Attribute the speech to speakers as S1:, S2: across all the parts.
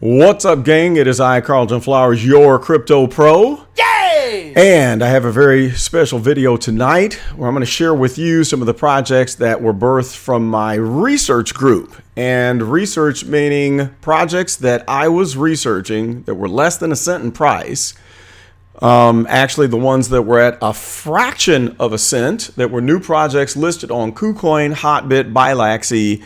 S1: What's up, gang? It is I, Carlton Flowers, your crypto pro.
S2: Yay!
S1: And I have a very special video tonight where I'm going to share with you some of the projects that were birthed from my research group. And research meaning projects that I was researching that were less than a cent in price. Actually, the ones that were at a fraction of a cent, that were new projects listed on KuCoin, Hotbit, Bilaxy,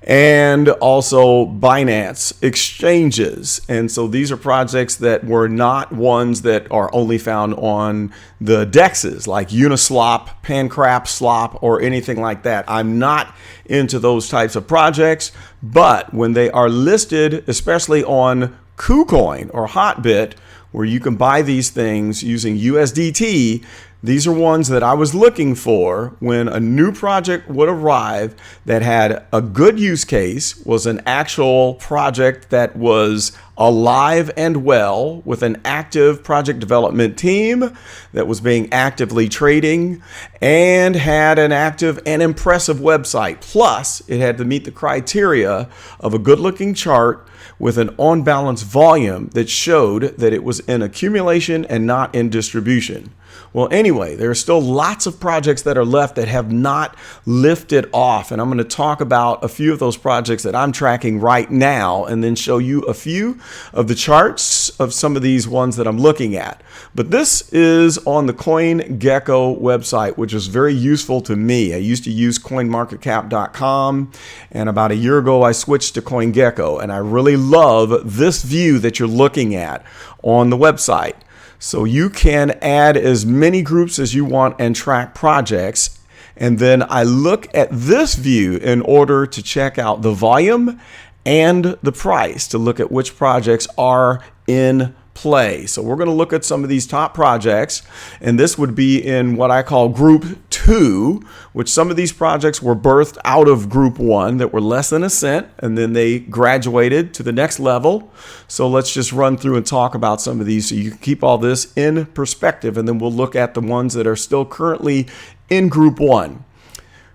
S1: and also Binance exchanges. And so these are projects that were not ones that are only found on the dexes like Uniswap, PanCrapSwap, or anything like that. I'm not into those types of projects, but when they are listed, especially on KuCoin or Hotbit, where you can buy these things using USDT, these are ones that I was looking for when a new project would arrive that had a good use case, was an actual project that was alive and well with an active project development team that was being actively trading and had an active and impressive website. Plus, it had to meet the criteria of a good-looking chart with an on-balance volume that showed that it was in accumulation and not in distribution. Well, anyway, there are still lots of projects that are left that have not lifted off. And I'm going to talk about a few of those projects that I'm tracking right now and then show you a few of the charts of some of these ones that I'm looking at. But this is on the CoinGecko website, which is very useful to me. I used to use coinmarketcap.com, and about a year ago, I switched to CoinGecko, and I really love this view that you're looking at on the website. So you can add as many groups as you want and track projects. And then I look at this view in order to check out the volume and the price to look at which projects are in play. So we're going to look at some of these top projects, and this would be in what I call group 2, which some of these projects were birthed out of group 1 that were less than a cent, and then they graduated to the next level. So let's just run through and talk about some of these so you can keep all this in perspective, and then we'll look at the ones that are still currently in group 1.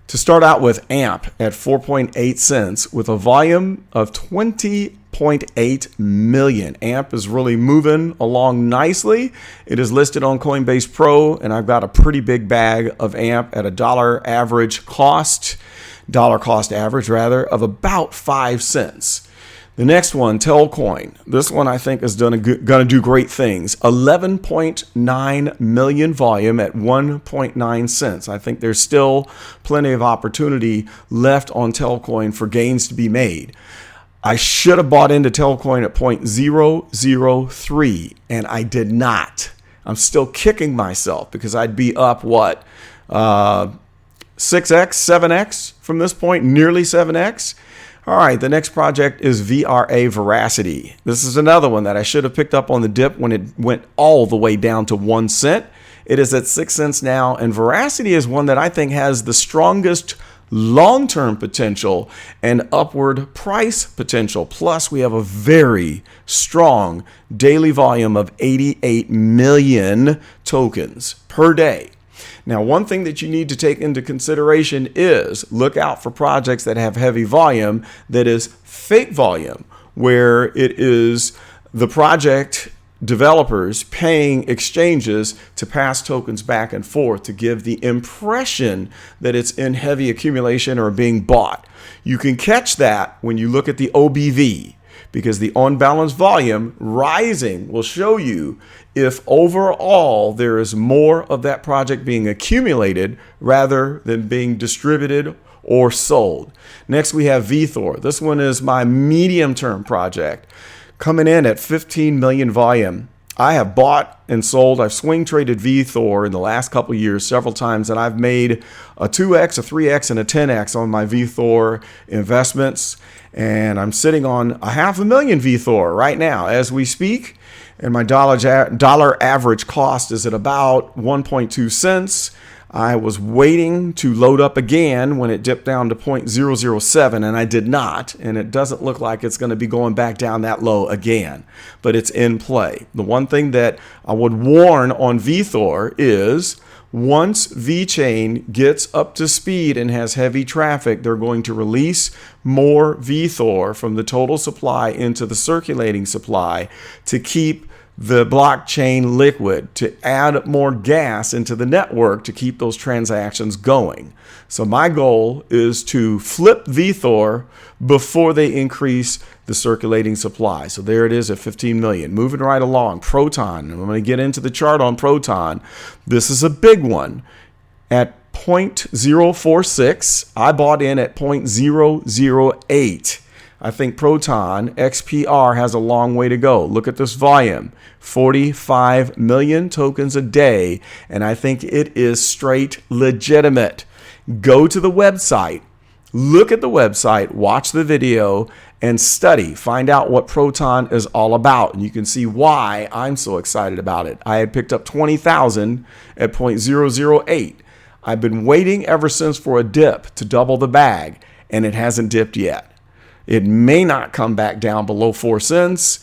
S1: To start out with, AMP at 4.8 cents with a volume of 20.8 million. AMP is really moving along nicely. It is listed on Coinbase Pro, and I've got a pretty big bag of AMP at a dollar cost average of about 5 cents. The next one, Telcoin. This one I think is going to do great things. 11.9 million volume at 1.9 cents. I think there's still plenty of opportunity left on Telcoin for gains to be made. I should have bought into Telcoin at 0.003, and I did not. I'm still kicking myself because I'd be up, 6x, 7x from this point, nearly 7x. All right, the next project is VRA Veracity. This is another one that I should have picked up on the dip when it went all the way down to 1 cent. It is at 6 cents now, and Veracity is one that I think has the strongest long-term potential and upward price potential. Plus, we have a very strong daily volume of 88 million tokens per day. Now, one thing that you need to take into consideration is look out for projects that have heavy volume that is fake volume, where it is the project developers paying exchanges to pass tokens back and forth to give the impression that it's in heavy accumulation or being bought. You can catch that when you look at the OBV, because the on-balance volume rising will show you if overall there is more of that project being accumulated rather than being distributed or sold. Next, we have VThor. This one is my medium-term project, coming in at 15 million volume. I have bought and sold. I've swing traded VThor in the last couple of years several times, and I've made a 2x, a 3x, and a 10x on my VThor investments. And I'm sitting on a 500,000 VThor right now as we speak. And my dollar average cost is at about 1.2 cents. I was waiting to load up again when it dipped down to 0.007, and I did not, and it doesn't look like it's going to be going back down that low again, but it's in play. The one thing that I would warn on VTHOR is once VeChain gets up to speed and has heavy traffic, they're going to release more VTHOR from the total supply into the circulating supply to keep the blockchain liquid, to add more gas into the network to keep those transactions going. So my goal is to flip VTHOR before they increase the circulating supply. So there it is at 15 million. Moving right along, Proton. I'm going to get into the chart on Proton. This is a big one. At 0.046, I bought in at 0.008. I think Proton XPR has a long way to go. Look at this volume, 45 million tokens a day, and I think it is straight legitimate. Go to the website, look at the website, watch the video, and study. Find out what Proton is all about, and you can see why I'm so excited about it. I had picked up 20,000 at 0.008. I've been waiting ever since for a dip to double the bag, and it hasn't dipped yet. It may not come back down below 4 cents.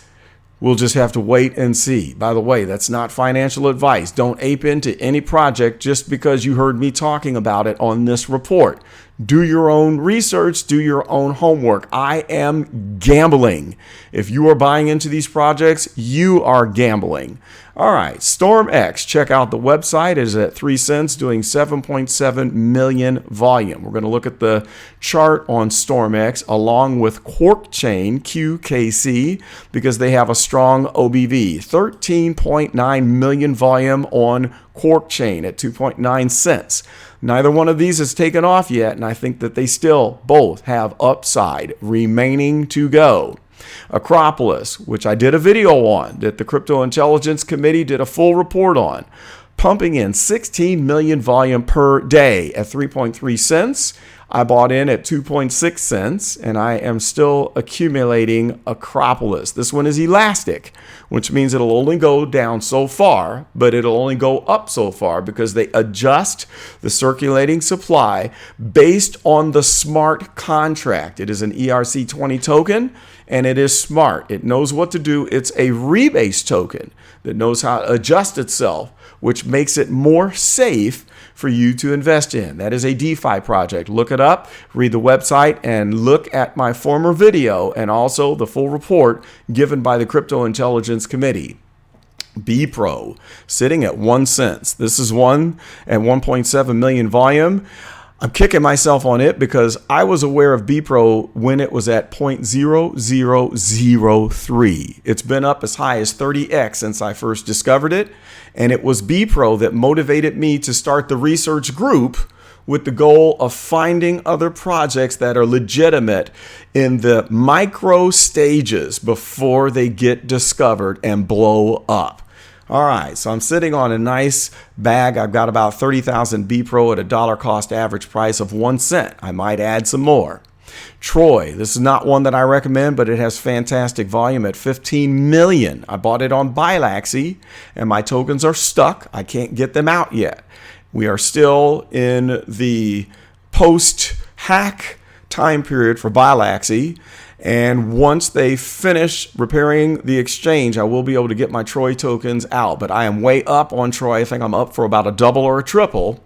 S1: We'll just have to wait and see. By the way, that's not financial advice. Don't ape into any project just because you heard me talking about it on this report. Do your own research, do your own homework. I am gambling. If you are buying into these projects, you are gambling. All right, StormX, check out the website. It is at 3 cents, doing 7.7 million volume. We're going to look at the chart on StormX along with QuarkChain, QKC, because they have a strong OBV. 13.9 million volume on QuarkChain at 2.9 cents. Neither one of these has taken off yet, and I think that they still both have upside remaining to go. Acropolis, which I did a video on, that the Crypto Intelligence Committee did a full report on, pumping in 16 million volume per day at 3.3 cents. I bought in at 2.6 cents, and I am still accumulating Acropolis. This one is elastic, which means it'll only go down so far, but it'll only go up so far because they adjust the circulating supply based on the smart contract. It is an ERC20 token, and it is smart. It knows what to do. It's a rebase token that knows how to adjust itself, which makes it more safe for you to invest in. That is a DeFi project. Look it up, read the website, and look at my former video and also the full report given by the Crypto Intelligence Committee. BPro, sitting at 1 cent. This is one at 1.7 million volume. I'm kicking myself on it because I was aware of BPro when it was at 0.0003. It's been up as high as 30x since I first discovered it. And it was BPro that motivated me to start the research group with the goal of finding other projects that are legitimate in the micro stages before they get discovered and blow up. All right, so I'm sitting on a nice bag. I've got about 30,000 BPro at a dollar cost average price of 1 cent. I might add some more. Troy, this is not one that I recommend, but it has fantastic volume at 15 million. I bought it on Bilaxy, and my tokens are stuck. I can't get them out yet. We are still in the post-hack time period for Bilaxy. And once they finish repairing the exchange, I will be able to get my Troy tokens out. But I am way up on Troy. I think I'm up for about a double or a triple.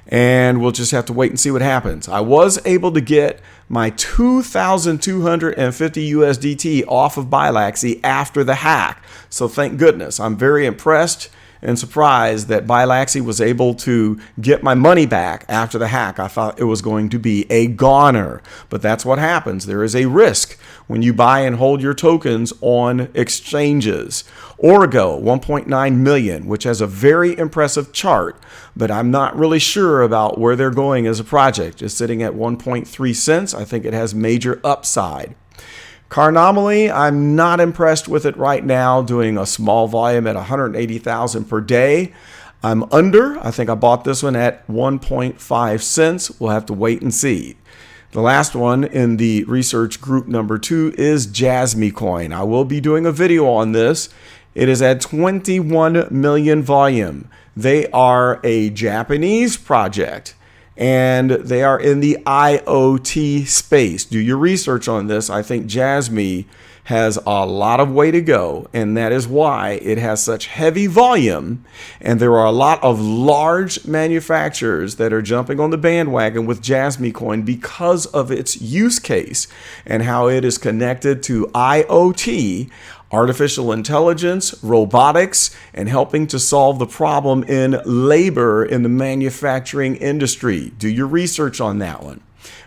S1: And we'll just have to wait and see what happens. I was able to get my 2,250 USDT off of Bilaxy after the hack. So thank goodness. I'm very impressed and surprised that Bilaxy was able to get my money back after the hack. I thought it was going to be a goner, but that's what happens. There is a risk when you buy and hold your tokens on exchanges. Orgo, 1.9 million, which has a very impressive chart, but I'm not really sure about where they're going as a project. It's sitting at 1.3 cents. I think it has major upside. Carnomaly, I'm not impressed with it right now, doing a small volume at 180,000 per day. I'm under. I think I bought this one at 1.5 cents. We'll have to wait and see. The last one in the research group number 2 is Jasmy Coin. I will be doing a video on this. It is at 21 million volume. They are a Japanese project, and they are in the IoT space. Do your research on this. I think Jasmy has a lot of way to go, and that is why it has such heavy volume. And there are a lot of large manufacturers that are jumping on the bandwagon with Jasmy Coin because of its use case and how it is connected to IoT, artificial intelligence, robotics, and helping to solve the problem in labor in the manufacturing industry. Do your research on that one.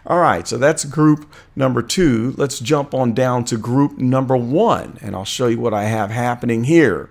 S1: All right, so that's group number 2. Let's jump on down to group number 1, and I'll show you what I have happening here.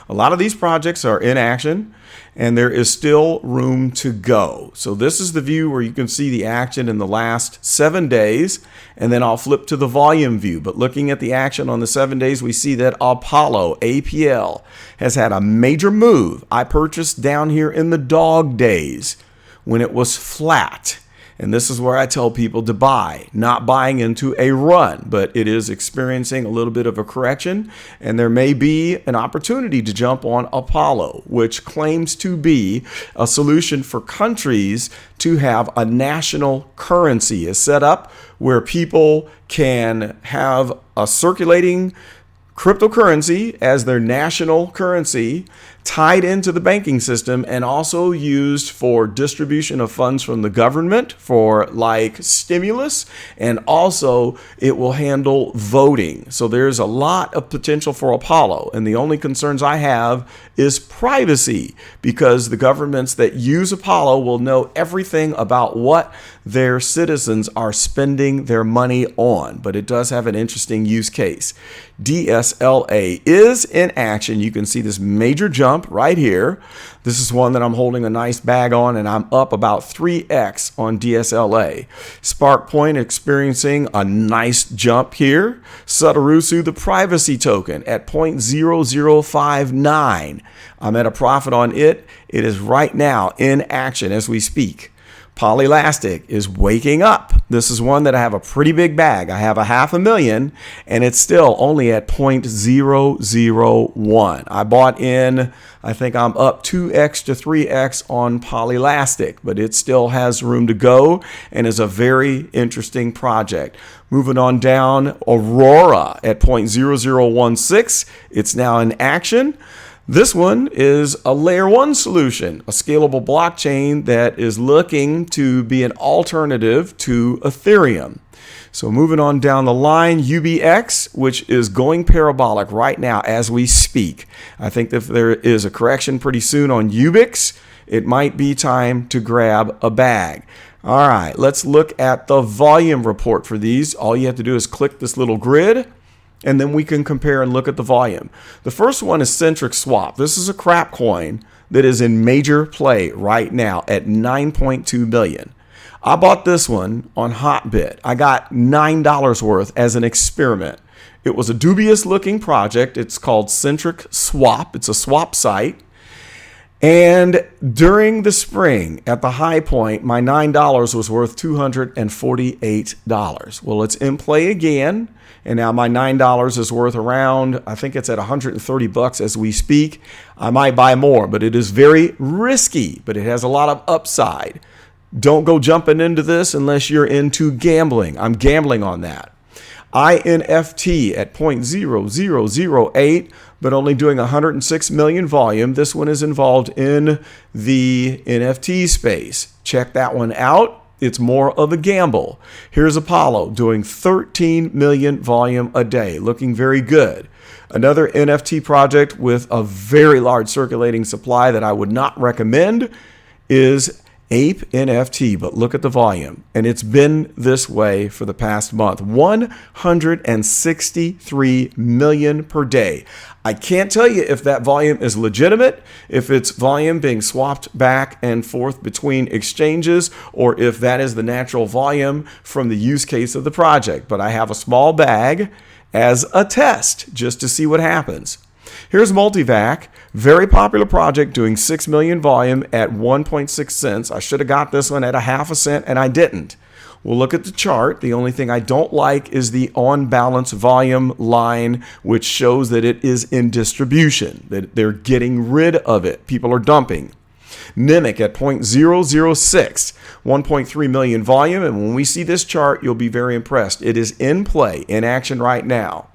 S1: A lot of these projects are in action, and there is still room to go. So this is the view where you can see the action in the last 7 days, and then I'll flip to the volume view. But looking at the action on the 7 days, we see that Apollo, APL, has had a major move. I purchased down here in the dog days when it was flat. And this is where I tell people to buy, not buying into a run, but it is experiencing a little bit of a correction. And there may be an opportunity to jump on Apollo, which claims to be a solution for countries to have a national currency, is set up where people can have a circulating cryptocurrency as their national currency tied into the banking system and also used for distribution of funds from the government for like stimulus, and also it will handle voting. So there's a lot of potential for Apollo, and the only concerns I have is privacy, because the governments that use Apollo will know everything about what their citizens are spending their money on. But it does have an interesting use case. DSLA is in action. You can see this major jump right here. This is one that I'm holding a nice bag on, and I'm up about 3x on DSLA. Spark Point experiencing a nice jump here. Satorusu, the privacy token, at 0.0059. I'm at a profit on it. It is right now in action as we speak. Polylastic is waking up. This is one that I have a pretty big bag. I have a $500,000, and it's still only at 0.001. I bought in, I think I'm up 2x to 3x on Polylastic, but it still has room to go and is a very interesting project. Moving on down, Aurora at 0.0016. It's now in action. This one is a layer 1 solution, a scalable blockchain that is looking to be an alternative to Ethereum. So moving on down the line, UBX, which is going parabolic right now as we speak. I think if there is a correction pretty soon on UBX, it might be time to grab a bag. All right, let's look at the volume report for these. All you have to do is click this little grid, and then we can compare and look at the volume. The first one is Centric Swap. This is a crap coin that is in major play right now at 9.2 billion. I bought this one on Hotbit. I got $9 worth as an experiment. It was a dubious looking project. It's called Centric Swap. It's a swap site. And during the spring, at the high point, my $9 was worth $248. Well, it's in play again, and now my $9 is worth around, I think it's at 130 bucks as we speak. I might buy more, but it is very risky, but it has a lot of upside. Don't go jumping into this unless you're into gambling. I'm gambling on that. INFT at 0.0008, but only doing 106 million volume. This one is involved in the NFT space. Check that one out. It's more of a gamble. Here's Apollo doing 13 million volume a day, looking very good. Another NFT project with a very large circulating supply that I would not recommend is Ape NFT, but look at the volume, and it's been this way for the past month. 163 million per day. I can't tell you if that volume is legitimate, if it's volume being swapped back and forth between exchanges, or if that is the natural volume from the use case of the project. But I have a small bag as a test just to see what happens. Here's Multivac, very popular project doing 6 million volume at 1.6 cents. I should have got this one at a half a cent, and I didn't. We'll look at the chart. The only thing I don't like is the on balance volume line, which shows that it is in distribution, that they're getting rid of it. People are dumping. Mimic at 0.006, 1.3 million volume. And when we see this chart, you'll be very impressed. It is in play, in action right now.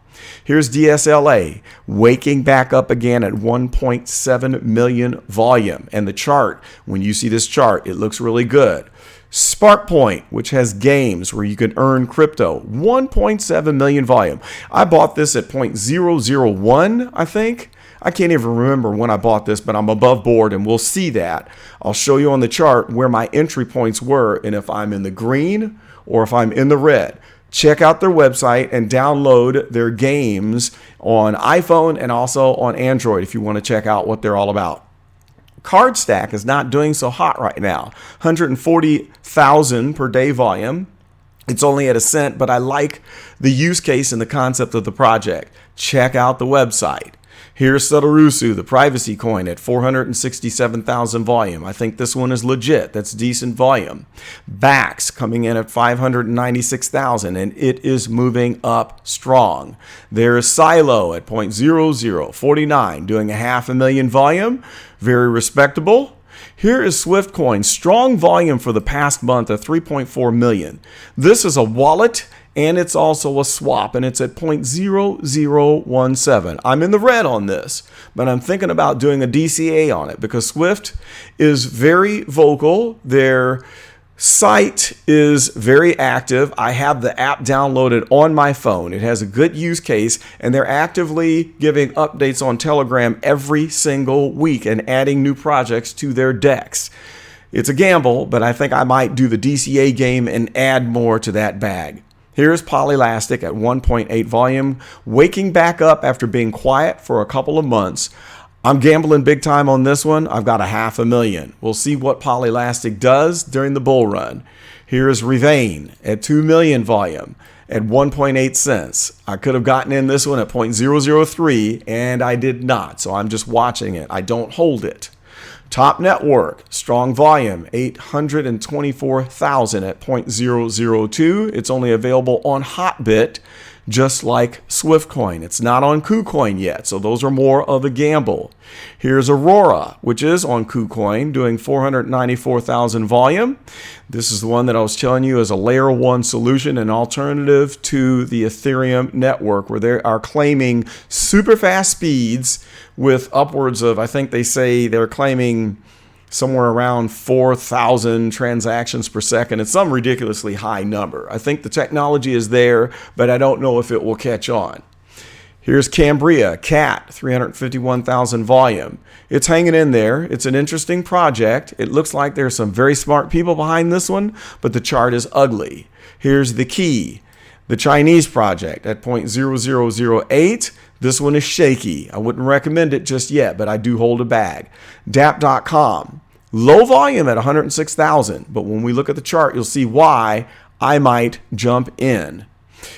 S1: Here's DSLA waking back up again at 1.7 million volume. And the chart, when you see this chart, it looks really good. SparkPoint, which has games where you can earn crypto, 1.7 million volume. I bought this at 0.001, I think. I can't even remember when I bought this, but I'm above board and we'll see that. I'll show you on the chart where my entry points were and if I'm in the green or if I'm in the red. Check out their website and download their games on iPhone and also on Android if you want to check out what they're all about. CardStack is not doing so hot right now. 140,000 per day volume. It's only at a cent, but I like the use case and the concept of the project. Check out the website. Here's Satorusu, the privacy coin at 467,000 volume. I think this one is legit. That's decent volume. Bax coming in at 596,000 and it is moving up strong. There is Silo at 0.0049 doing 500,000 volume. Very respectable. Here is Swiftcoin, strong volume for the past month at 3.4 million. This is a wallet and it's also a swap, and it's at 0.0017. I'm in the red on this, but I'm thinking about doing a DCA on it because Swift is very vocal. Their site is very active. I have the app downloaded on my phone. It has a good use case, and they're actively giving updates on Telegram every single week and adding new projects to their decks. It's a gamble, but I think I might do the DCA game and add more to that bag. Here's Polylastic at 1.8 volume, waking back up after being quiet for a couple of months. I'm gambling big time on this one. I've got 500,000. We'll see what Polylastic does during the bull run. Here's Revane at 2 million volume at 1.8 cents. I could have gotten in this one at 0.003 and I did not. So I'm just watching it. I don't hold it. Top Network, strong volume, 824,000 at 0.002. It's only available on Hotbit, just like Swiftcoin. It's not on KuCoin yet, so those are more of a gamble. Here's Aurora, which is on KuCoin, doing 494,000 volume. This is the one that I was telling you is a layer 1 solution, an alternative to the Ethereum network, where they are claiming super fast speeds with upwards of, I think they say they're claiming somewhere around 4,000 transactions per second. It's some ridiculously high number. I think the technology is there, but I don't know if it will catch on. Here's Cambria, CAT, 351,000 volume. It's hanging in there. It's an interesting project. It looks like there's some very smart people behind this one, but the chart is ugly. Here's the Key, the Chinese project at 0.0008. This one is shaky. I wouldn't recommend it just yet, but I do hold a bag. DAP.com, low volume at 106,000, but when we look at the chart, you'll see why I might jump in.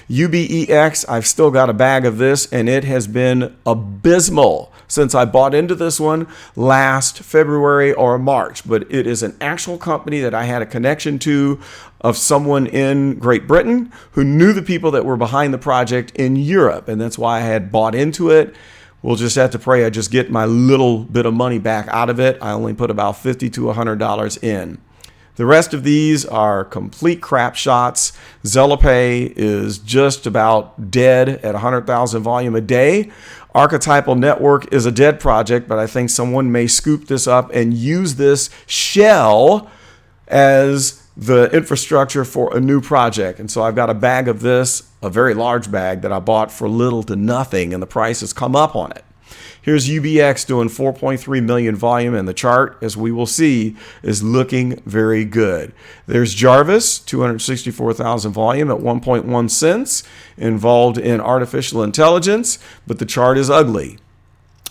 S1: UBEX, I've still got a bag of this, and it has been abysmal since I bought into this one last February or March, but it is an actual company that I had a connection to of someone in Great Britain who knew the people that were behind the project in Europe, and that's why I had bought into it. We'll just have to pray I just get my little bit of money back out of it. I only put about $50 to $100 in. The rest of these are complete crap shots. ZellaPay is just about dead at 100,000 volume a day. Archetypal Network is a dead project, but I think someone may scoop this up and use this shell as the infrastructure for a new project. And so I've got a bag of this, a very large bag that I bought for little to nothing, and the price has come up on it. Here's UBX doing 4.3 million volume, and the chart, as we will see, is looking very good. There's Jarvis, 264,000 volume at 1.1 cents, involved in artificial intelligence, but the chart is ugly.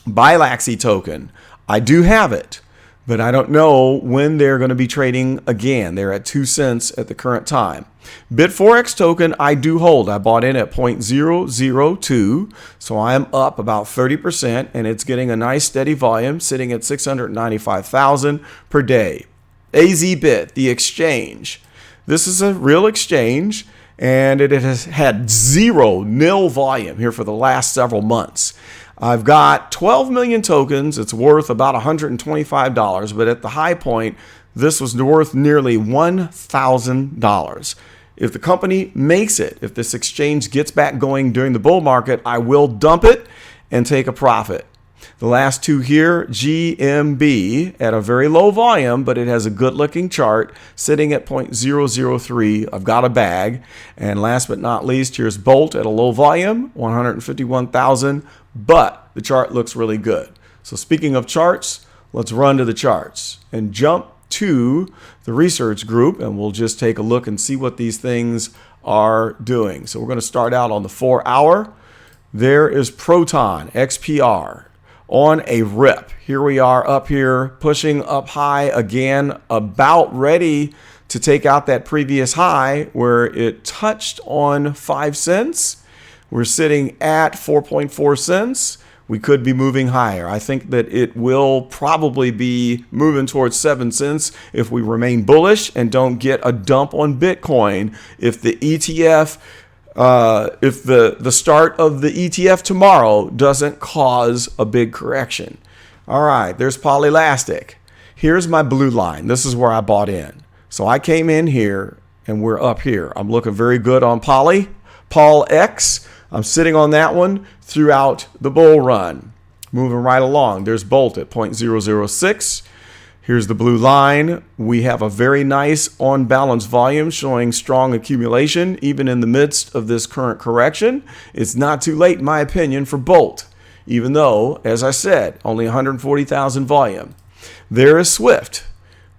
S1: Bilaxy token, I do have it, but I don't know when they're going to be trading again. They're at 2 cents at the current time. Bitforex token, I do hold. I bought in at 0.002, so I am up about 30%, and it's getting a nice steady volume, sitting at 695,000 per day. AZBit, the exchange. this is a real exchange, and it has had nil volume here for the last several months. I've got 12 million tokens. It's worth about $125, but at the high point, this was worth nearly $1,000. If the company makes it, if this exchange gets back going during the bull market, I will dump it and take a profit. The last two here, GMB, at a very low volume, but it has a good looking chart sitting at 0.003. I've got a bag. And last but not least, here's Bolt at a low volume, 151,000, but the chart looks really good. So speaking of charts, let's run to the charts and jump to the research group, and we'll just take a look and see what these things are doing. So we're going to start out on the 4 hour. There is Proton XPR on a rip. Here we are up here pushing up high again, about ready to take out that previous high where it touched on 5 cents. We're sitting at 4.4 cents. We could be moving higher. I think that it will probably be moving towards 7 cents if we remain bullish and don't get a dump on Bitcoin. If the ETF, if the start of the ETF tomorrow doesn't cause a big correction. All right, there's Polylastic. Here's my blue line. This is where I bought in. So I came in here and we're up here. I'm looking very good on Paul X. I'm sitting on that one throughout the bull run. Moving right along. There's Bolt at 0.006. Here's the blue line. We have a very nice on-balance volume showing strong accumulation even in the midst of this current correction. It's not too late, in my opinion, for Bolt, even though, as I said, only 140,000 volume. There is Swift.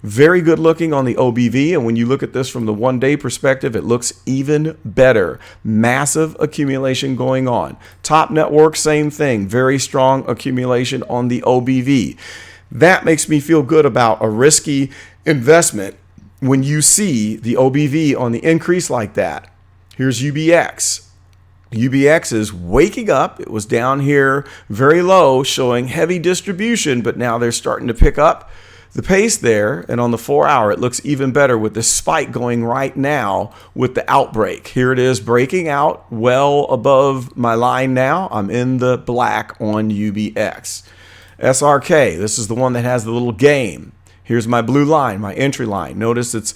S1: Very good looking on the OBV, and when you look at this from the one-day perspective, it looks even better. Massive accumulation going on. Top Network, same thing. Very strong accumulation on the OBV. That makes me feel good about a risky investment when you see the OBV on the increase like that. Here's UBX. UBX is waking up. It was down here very low, showing heavy distribution, but now they're starting to pick up the pace there, and on the 4 hour, it looks even better with the spike going right now with the outbreak. Here it is breaking out well above my line now. I'm in the black on UBX. SRK, this is the one that has the little game. Here's my blue line, my entry line. Notice it's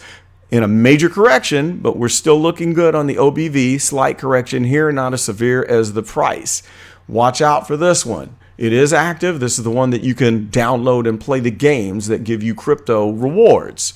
S1: in a major correction, but we're still looking good on the OBV. Slight correction here, not as severe as the price. Watch out for this one. It is active. This is the one that you can download and play the games that give you crypto rewards.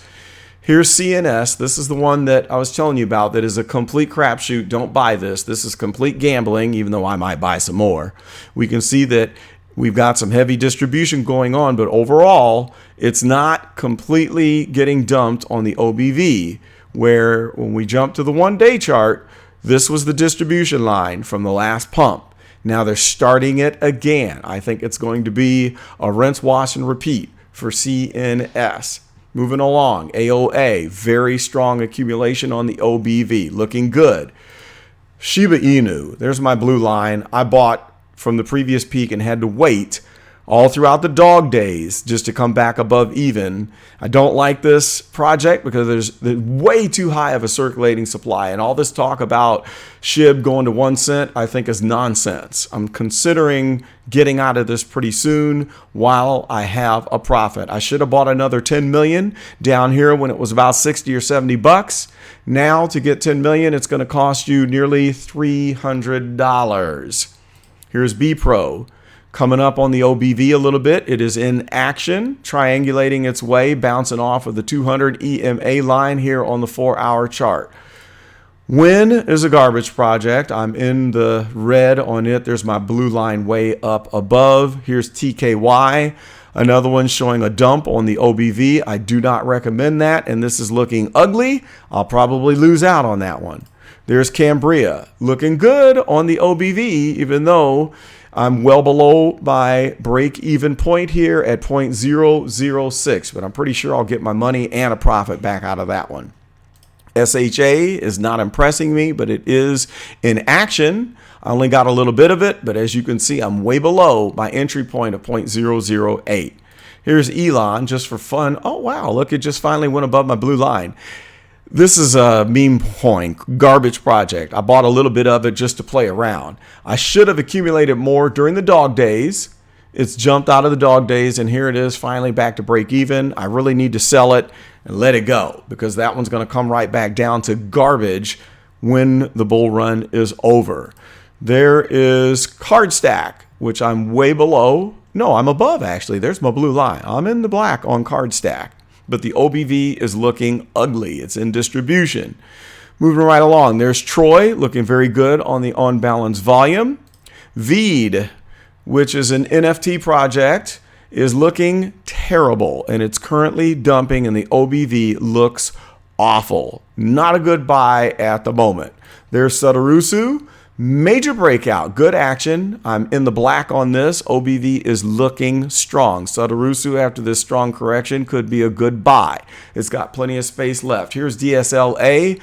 S1: Here's CNS. This is the one that I was telling you about that is a complete crapshoot. Don't buy this. This is complete gambling, even though I might buy some more. We can see that we've got some heavy distribution going on, but overall, it's not completely getting dumped on the OBV, where when we jump to the one-day chart, this was the distribution line from the last pump. Now they're starting it again. I think it's going to be a rinse, wash, and repeat for CNS. Moving along, AOA, very strong accumulation on the OBV, looking good. Shiba Inu, there's my blue line. I bought from the previous peak and had to wait all throughout the dog days just to come back above even. I don't like this project because there's way too high of a circulating supply, and all this talk about SHIB going to 1 cent I think is nonsense. I'm considering getting out of this pretty soon while I have a profit. I should have bought another 10 million down here when it was about 60 or 70 bucks. Now to get 10 million, it's going to cost you nearly $300. Here's BPro. Coming up on the OBV a little bit. It is in action, triangulating its way, bouncing off of the 200 EMA line here on the 4 hour chart. Win is a garbage project. I'm in the red on it. There's my blue line way up above. Here's TKY. Another one showing a dump on the OBV. I do not recommend that, and this is looking ugly. I'll probably lose out on that one. There's Cambria. Looking good on the OBV, even though I'm well below my break-even point here at 0.006, but I'm pretty sure I'll get my money and a profit back out of that one. SHA is not impressing me, but it is in action. I only got a little bit of it, but as you can see, I'm way below my entry point of 0.008. Here's Elon, just for fun. Oh, wow, look, it just finally went above my blue line. This is a meme coin, garbage project. I bought a little bit of it just to play around. I should have accumulated more during the dog days. It's jumped out of the dog days, and here it is finally back to break even. I really need to sell it and let it go because that one's going to come right back down to garbage when the bull run is over. There is Card Stack, which I'm way below. No, I'm above actually. There's my blue line. I'm in the black on Card Stack. But the OBV is looking ugly. It's in distribution. Moving right along, there's Troy looking very good on the on-balance volume. Veed, which is an NFT project, is looking terrible, and it's currently dumping, and the OBV looks awful. Not a good buy at the moment. There's Satorusu. Major breakout, good action. I'm in the black on this. OBV is looking strong. Satorusu, after this strong correction, could be a good buy. It's got plenty of space left. Here's DSLA.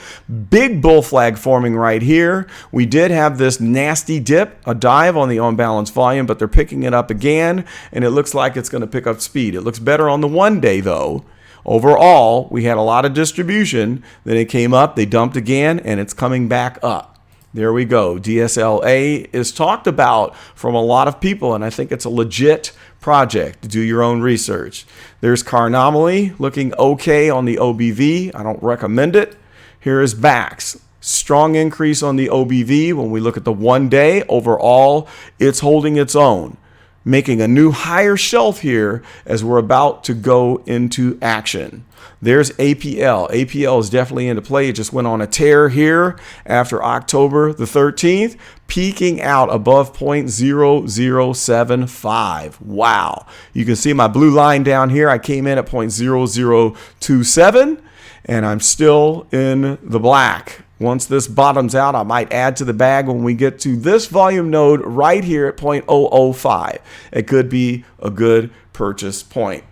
S1: Big bull flag forming right here. We did have this nasty dip, a dive on the on-balance volume, but they're picking it up again, and it looks like it's going to pick up speed. It looks better on the 1 day, though. Overall, we had a lot of distribution. Then it came up, they dumped again, and it's coming back up. There we go. DSLA is talked about from a lot of people, and I think it's a legit project. Do your own research. There's Carnomaly looking okay on the OBV. I don't recommend it. Here is Bax. Strong increase on the OBV. When we look at the 1 day, overall, it's holding its own, making a new higher shelf here as we're about to go into action. There's APL. APL is definitely into play. It just went on a tear here after October the 13th, peaking out above 0.0075. Wow. You can see my blue line down here. I came in at 0.0027, and I'm still in the black. Once this bottoms out, I might add to the bag when we get to this volume node right here at 0.005. It could be a good purchase point.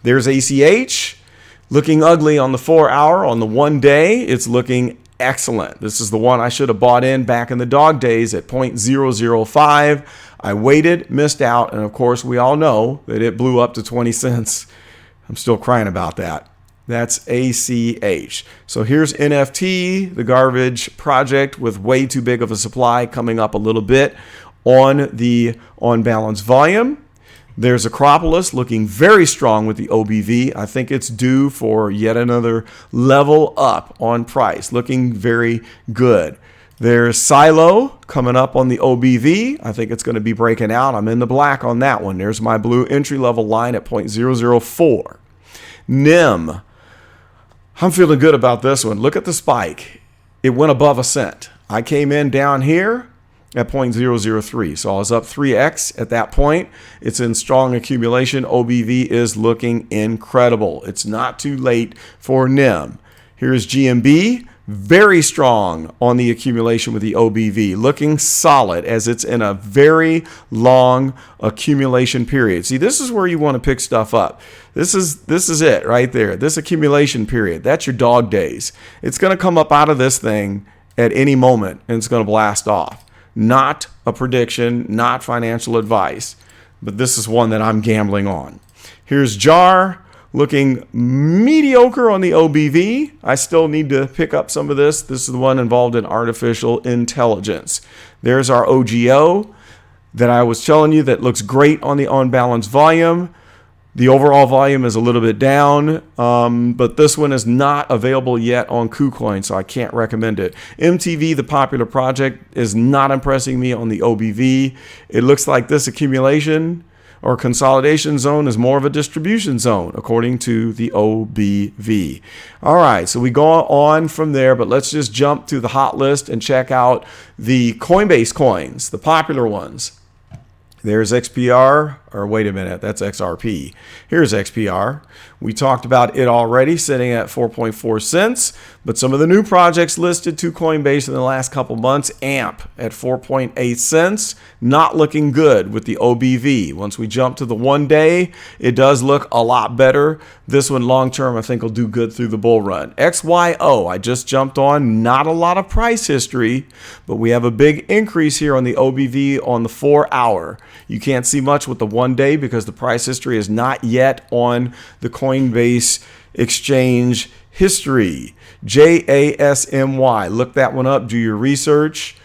S1: There's ACH. Looking ugly on the 4 hour. On the 1 day, it's looking excellent. This is the one I should have bought in back in the dog days at 0.005. I waited, missed out, and of course, we all know that it blew up to 20 cents. I'm still crying about that. That's ACH. So here's NFT, the garbage project with way too big of a supply, coming up a little bit on the on-balance volume. There's Acropolis looking very strong with the OBV. I think it's due for yet another level up on price, looking very good. There's Silo coming up on the OBV. I think it's going to be breaking out. I'm in the black on that one. There's my blue entry-level line at 0.004. NIM. I'm feeling good about this one. Look at the spike. It went above a cent. I came in down here at 0.003. So I was up 3x at that point. It's in strong accumulation. OBV is looking incredible. It's not too late for NIM. Here's GMB. Very strong on the accumulation with the OBV. Looking solid as it's in a very long accumulation period. See, this is where you want to pick stuff up. This is it right there. This accumulation period. That's your dog days. It's going to come up out of this thing at any moment, and it's going to blast off. Not a prediction, not financial advice, but this is one that I'm gambling on. Here's JAR looking mediocre on the OBV. I still need to pick up some of this. This is the one involved in artificial intelligence. There's our OGO that I was telling you that looks great on the on-balance volume. The overall volume is a little bit down, but this one is not available yet on KuCoin, so I can't recommend it. MTV, the popular project, is not impressing me on the OBV. It looks like this accumulation or consolidation zone is more of a distribution zone, according to the OBV. All right, so we go on from there, but let's just jump to the hot list and check out the Coinbase coins, the popular ones. There's XPR, or wait a minute, that's XRP. Here's XPR. We talked about it already, sitting at 4.4 cents, but some of the new projects listed to Coinbase in the last couple months, AMP at 4.8 cents, not looking good with the OBV. Once we jump to the 1 day, it does look a lot better. This one long-term, I think, will do good through the bull run. XYO, I just jumped on, not a lot of price history, but we have a big increase here on the OBV on the 4 hour. You can't see much with the 1 day because the price history is not yet on the Coinbase exchange history, JASMY. Look that one up, do your research.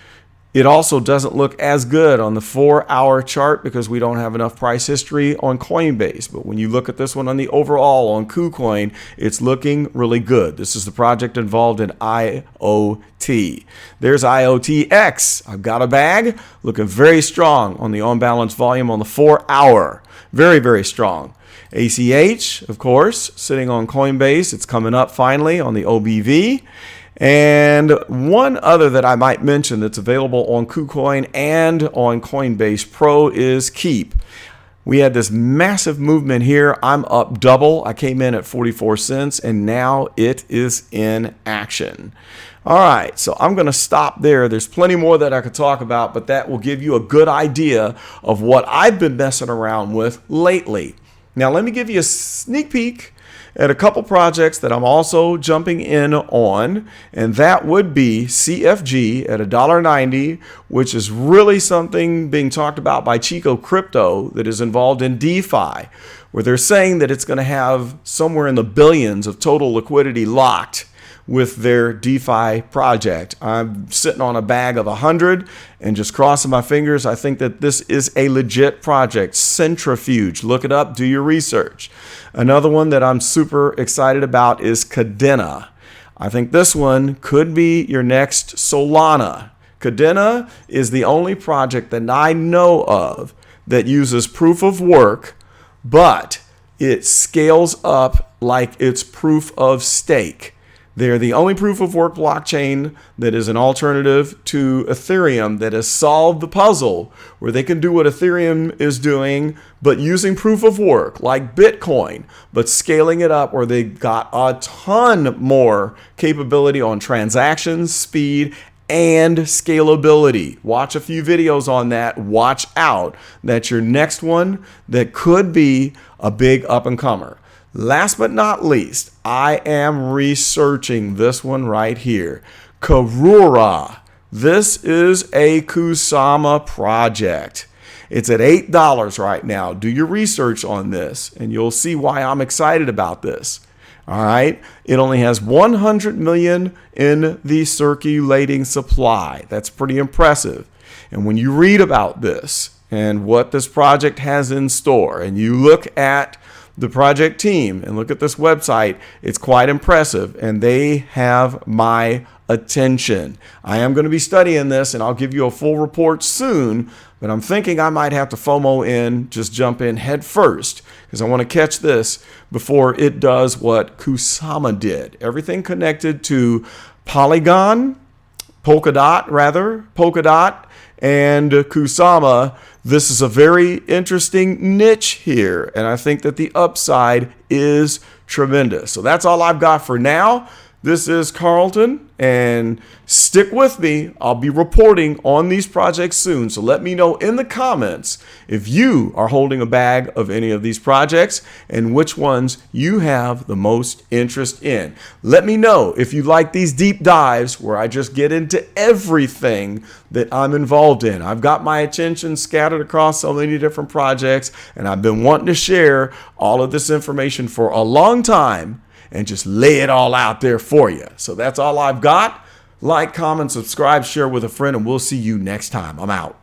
S1: It also doesn't look as good on the 4-hour chart because we don't have enough price history on Coinbase. But when you look at this one on the overall on KuCoin, it's looking really good. This is the project involved in IoT. There's IoTX. I've got a bag looking very strong on the on-balance volume on the 4-hour. Very, very strong. ACH, of course, sitting on Coinbase. It's coming up finally on the OBV. And one other that I might mention that's available on KuCoin and on Coinbase Pro is Keep. We had this massive movement here. I'm up double. I came in at 44 cents and now it is in action. All right, so I'm going to stop there. There's plenty more that I could talk about, but that will give you a good idea of what I've been messing around with lately. Now, let me give you a sneak peek at a couple projects that I'm also jumping in on, and that would be CFG at $1.90, which is really something being talked about by Chico Crypto that is involved in DeFi, where they're saying that it's going to have somewhere in the billions of total liquidity locked with their DeFi project. I'm sitting on a bag of 100 and just crossing my fingers. I think that this is a legit project. Centrifuge, look it up, do your research. Another one that I'm super excited about is Cadena. I think this one could be your next Solana. Cadena is the only project that I know of that uses proof of work, but it scales up like it's proof of stake. They're the only proof of work blockchain that is an alternative to Ethereum that has solved the puzzle where they can do what Ethereum is doing, but using proof of work like Bitcoin, but scaling it up where they got a ton more capability on transactions, speed, and scalability. Watch a few videos on that. Watch out. That's your next one that could be a big up-and-comer. Last but not least, I am researching this one right here. Karura. This is a Kusama project. It's at $8 right now. Do your research on this and you'll see why I'm excited about this. All right. It only has 100 million in the circulating supply. That's pretty impressive. And when you read about this and what this project has in store and you look at the project team and look at this website, it's quite impressive and they have my attention. I am going to be studying this and I'll give you a full report soon, but I'm thinking I might have to FOMO in, just jump in head first because I want to catch this before it does what Kusama did. Everything connected to Polkadot, and Kusama. This is a very interesting niche here, and I think that the upside is tremendous. So that's all I've got for now. This is Carlton, and stick with me. I'll be reporting on these projects soon, so let me know in the comments if you are holding a bag of any of these projects and which ones you have the most interest in. Let me know if you like these deep dives where I just get into everything that I'm involved in. I've got my attention scattered across so many different projects, and I've been wanting to share all of this information for a long time and just lay it all out there for you. So that's all I've got. Like, comment, subscribe, share with a friend, and we'll see you next time. I'm out.